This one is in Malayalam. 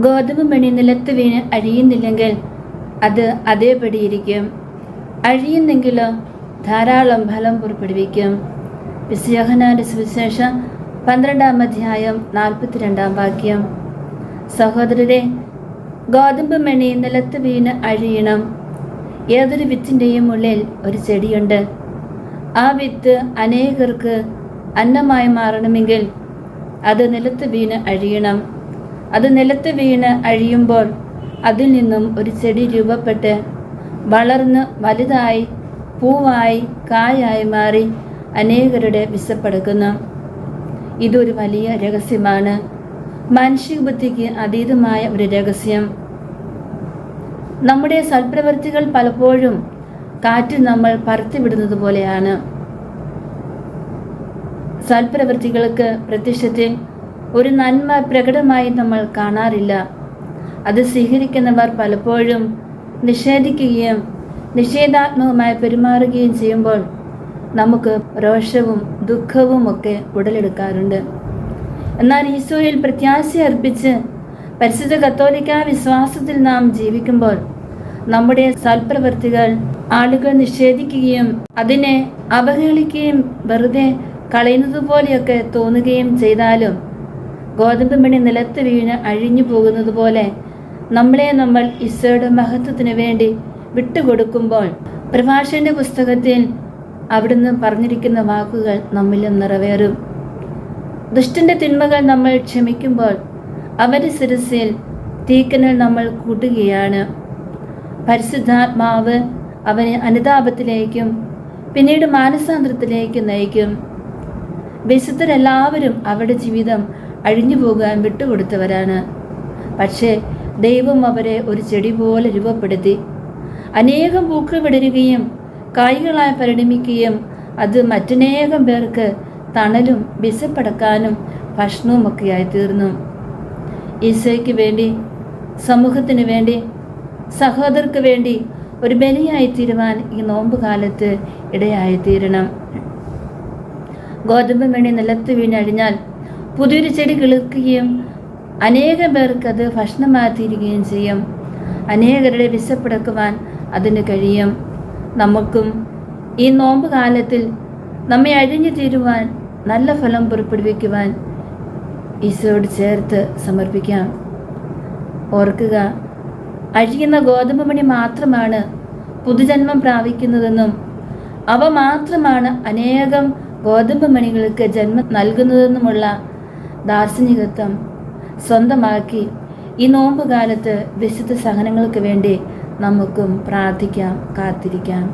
ഗോതമ്പ് മണി നിലത്ത് വീണ് അഴിയുന്നില്ലെങ്കിൽ അത് അതേപടിയിരിക്കും. അഴിയുന്നെങ്കിലോ ധാരാളം ഫലം പുറപ്പെടുവിക്കും. യോഹന്നാന്റെ സുവിശേഷം 12-ാം അധ്യായം 42-ാം വാക്യം. സഹോദരരെ, ഗോതമ്പ് മണി നിലത്ത് വീണ് അഴിയണം. ഏതൊരു വിത്തിൻ്റെയും ഉള്ളിൽ ഒരു ചെടിയുണ്ട്. ആ വിത്ത് അനേകർക്ക് അന്നമായി മാറണമെങ്കിൽ അത് നിലത്ത് വീണ് അഴിയണം. അത് നിലത്ത് വീണ് അഴിയുമ്പോൾ അതിൽ നിന്നും ഒരു ചെടി രൂപപ്പെട്ട് വളർന്ന് വലുതായി പൂവായി കായായി മാറി അനേകരുടെ വിശപ്പടക്കുന്നു. ഇതൊരു വലിയ രഹസ്യമാണ്, മാനുഷിക ബുദ്ധിക്ക് അതീതമായ ഒരു രഹസ്യം. നമ്മുടെ സൽപ്രവൃത്തികൾ പലപ്പോഴും കാറ്റിൽ നമ്മൾ പറത്തിവിടുന്നത് പോലെയാണ്. സൽപ്രവൃത്തികൾക്ക് പ്രത്യക്ഷത്തിൽ ഒരു നന്മ പ്രകടമായി നമ്മൾ കാണാറില്ല. അത് സ്വീകരിക്കുന്നവർ പലപ്പോഴും നിഷേധിക്കുകയും നിഷേധാത്മകമായി പെരുമാറുകയും ചെയ്യുമ്പോൾ നമുക്ക് രോഷവും ദുഃഖവും ഒക്കെ ഉടലെടുക്കാറുണ്ട്. എന്നാൽ ഈശോയിൽ പ്രത്യാശ അർപ്പിച്ച് പരിശുദ്ധ കത്തോലിക്കാ വിശ്വാസത്തിൽ നാം ജീവിക്കുമ്പോൾ നമ്മുടെ സൽപ്രവൃത്തികൾ ആളുകൾ നിഷേധിക്കുകയും അതിനെ അവഹേളിക്കുകയും വെറുതെ കളയുന്നത് പോലെയൊക്കെ തോന്നുകയും ചെയ്താലും ഗോതമ്പ് മണി നിലത്ത് വീണ് അഴിഞ്ഞു പോകുന്നത് പോലെ നമ്മൾ ഈശോയുടെ മഹത്വത്തിന് വേണ്ടി വിട്ടുകൊടുക്കുമ്പോൾ പ്രഭാഷകന്റെ പുസ്തകത്തിൽ അവിടുന്ന് പറഞ്ഞിരിക്കുന്ന വാക്കുകൾ നമ്മിലും നിറവേറും. ദുഷ്ടന്റെ തിന്മകൾ നമ്മൾ ക്ഷമിക്കുമ്പോൾ അവന്റെ ശിരസിൽ തീക്കനൽ നമ്മൾ കൂട്ടുകയാണ്. പരിശുദ്ധാത്മാവ് അവനെ അനുതാപത്തിലേക്കും പിന്നീട് മാനസാന്തരത്തിലേക്കും നയിക്കും. വിശുദ്ധരെല്ലാവരും അവരുടെ ജീവിതം അഴിഞ്ഞു പോകാൻ വിട്ടുകൊടുത്തവരാണ്. പക്ഷേ ദൈവം അവരെ ഒരു ചെടി പോലെ രൂപപ്പെടുത്തി അനേകം പൂക്കൾ വിടരുകയും കായ്കളായി പരിണമിക്കുകയും അത് മറ്റനേകം പേർക്ക് തണലും വിശപ്പടക്കാനും ഭക്ഷണവുമൊക്കെയായി തീർന്നു. ഈശോയ്ക്ക് വേണ്ടി, സമൂഹത്തിന് വേണ്ടി, സഹോദരർക്ക് വേണ്ടി ഒരു ബലിയായി തീരുവാൻ ഈ നോമ്പ് കാലത്ത് ഇടയായി തീരണം. ഗോതമ്പ് മണി നിലത്ത് വീണഴിഞ്ഞാൽ പുതിയൊരു ചെടി കിളിർക്കുകയും അനേകം പേർക്ക് അത് ഭക്ഷണമായി തീരുകയും ചെയ്യും. അനേകരുടെ വിശപ്പടക്കുവാൻ അതിന് കഴിയും. നമുക്കും ഈ നോമ്പ് കാലത്തിൽ നമ്മെ അഴിഞ്ഞു തീരുവാൻ, നല്ല ഫലം പുറപ്പെടുവിക്കുവാൻ ഈശോയോട് ചേർത്ത് സമർപ്പിക്കാം. ഓർക്കുക, അഴിയുന്ന ഗോതമ്പ് മണി മാത്രമാണ് പുതുജന്മം പ്രാപിക്കുന്നതെന്നും അവ മാത്രമാണ് അനേകം ഗോതമ്പ് മണികൾക്ക് ജന്മം നൽകുന്നതെന്നുമുള്ള ദാർശനികത്വം സ്വന്തമാക്കി ഈ നോമ്പ് കാലത്ത് വിശുദ്ധ സഹനങ്ങൾക്ക് വേണ്ടി നമുക്കും പ്രാർത്ഥിക്കാം, കാത്തിരിക്കാം.